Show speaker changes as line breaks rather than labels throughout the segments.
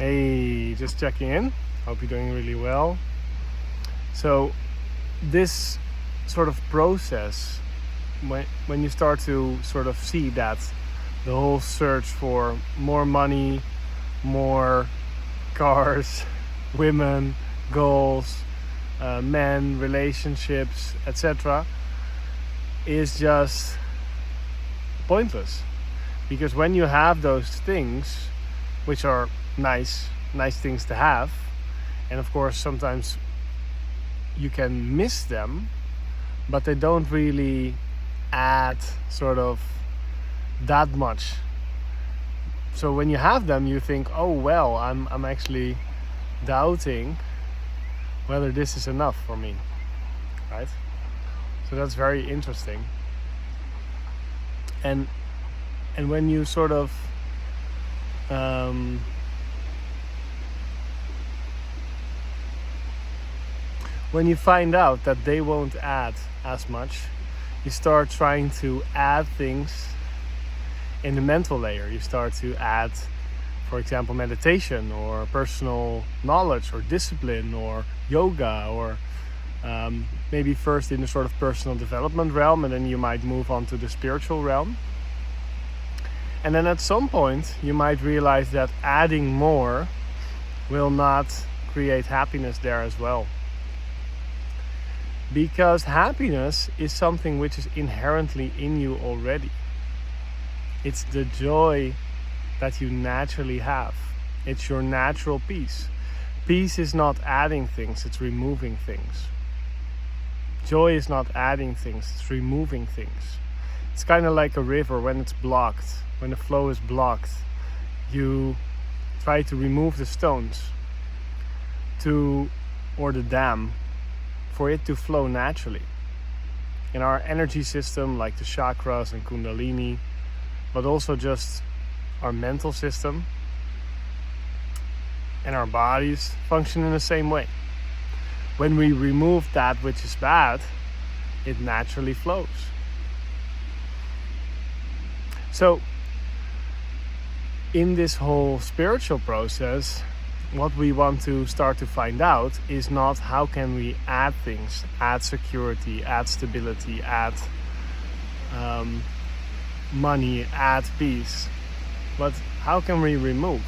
Hey, just checking in. Hope you're doing really well. So, this sort of process, when you start to sort of see that the whole search for more money, more cars, women, goals, men, relationships, etc., is just pointless. Because when you have those things, which are nice things to have, and of course sometimes you can miss them, but they don't really add sort of that much. So when you have them, you think, oh well, I'm actually doubting whether this is enough for me, right? So that's very interesting. And when you sort of when you find out that they won't add as much, you start trying to add things in the mental layer. You start to add, for example, meditation or personal knowledge or discipline or yoga, or maybe first in the sort of personal development realm, and then you might move on to the spiritual realm. And then at some point you might realize that adding more will not create happiness there as well. Because happiness is something which is inherently in you already. It's the joy that you naturally have. It's your natural peace. Peace is not adding things, it's removing things. Joy is not adding things, it's removing things. It's kind of like a river when it's blocked. When the flow is blocked, you try to remove the stones or the dam for it to flow naturally. In our energy system, like the chakras and kundalini, but also just our mental system and our bodies function in the same way. When we remove that which is bad, it naturally flows. So, in this whole spiritual process, what we want to start to find out is not how can we add things, add security, add stability, add money, add peace, but how can we remove?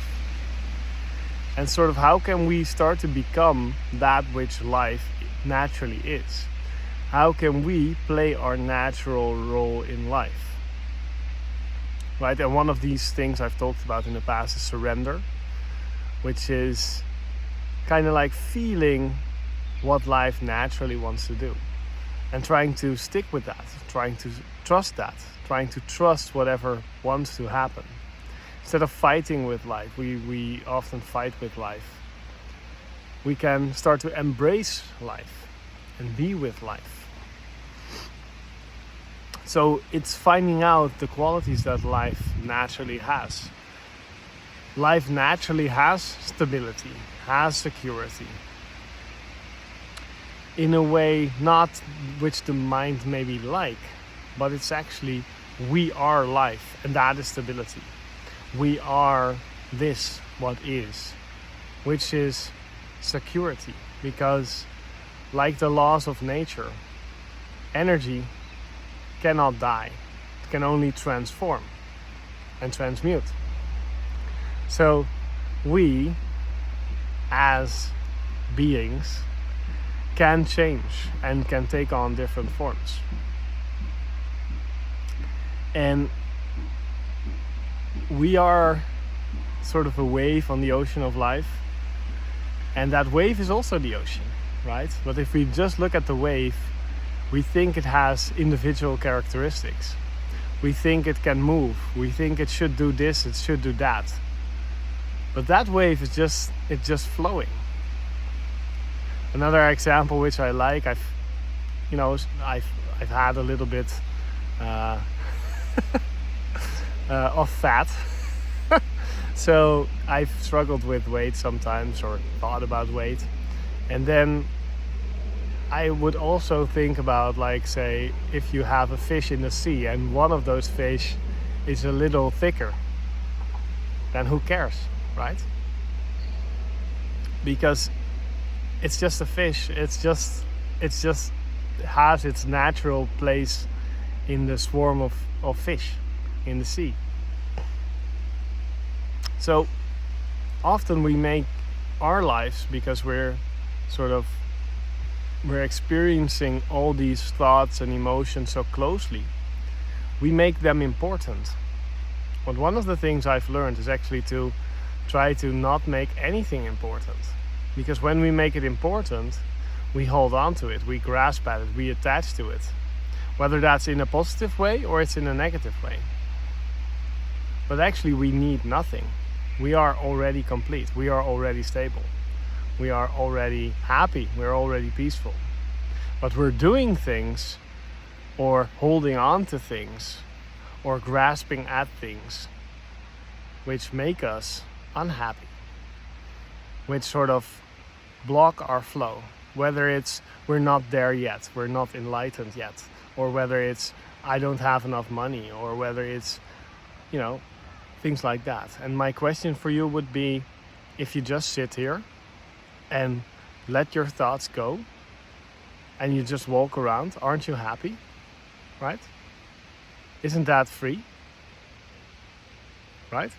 And sort of how can we start to become that which life naturally is? How can we play our natural role in life? Right, and one of these things I've talked about in the past is surrender, which is kind of like feeling what life naturally wants to do and trying to stick with that, trying to trust that, trying to trust whatever wants to happen. Instead of fighting with life, we often fight with life. We can start to embrace life and be with life. So it's finding out the qualities that life naturally has. Life naturally has stability, has security. In a way not which the mind maybe like, but it's actually we are life, and that is stability. We are this, what is, which is security. Because like the laws of nature, energy cannot die. It can only transform and transmute. So we, as beings, can change and can take on different forms. And we are sort of a wave on the ocean of life. And that wave is also the ocean, right? But if we just look at the wave, we think it has individual characteristics. We think it can move. We think it should do this, it should do that. But that wave is just flowing. Another example which I like, I've had a little bit of fat. So I've struggled with weight sometimes, or thought about weight. And then I would also think about, like, say, if you have a fish in the sea and one of those fish is a little thicker, then who cares, right? because it's just a fish. It's just has its natural place in the swarm of fish in the sea. So often we make our lives, because we're experiencing all these thoughts and emotions so closely, we make them important. But one of the things I've learned is actually to try to not make anything important. Because when we make it important, we hold on to it, we grasp at it, we attach to it. Whether that's in a positive way or it's in a negative way. But actually we need nothing. We are already complete. We are already stable. We are already happy. We're already peaceful. But we're doing things, or holding on to things, or grasping at things, which make us unhappy, which sort of block our flow. Whether it's we're not there yet, we're not enlightened yet, or whether it's I don't have enough money, or whether it's, things like that. And my question for you would be, if you just sit here and let your thoughts go and you just walk around, aren't you happy? Right? Isn't that free? Right?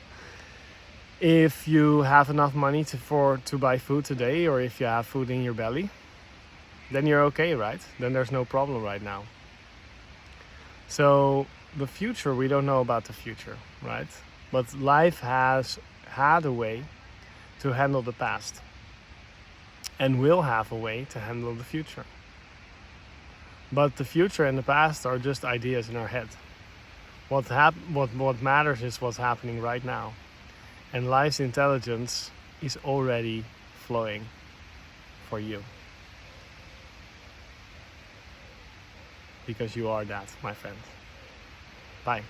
If you have enough money to buy food today, or if you have food in your belly, then you're okay, right? Then there's no problem right now. So the future, we don't know about the future, right? But life has had a way to handle the past, and will have a way to handle the future. But the future and the past are just ideas in our head. What matters is what's happening right now. And life's intelligence is already flowing for you. Because you are that, my friend. Bye.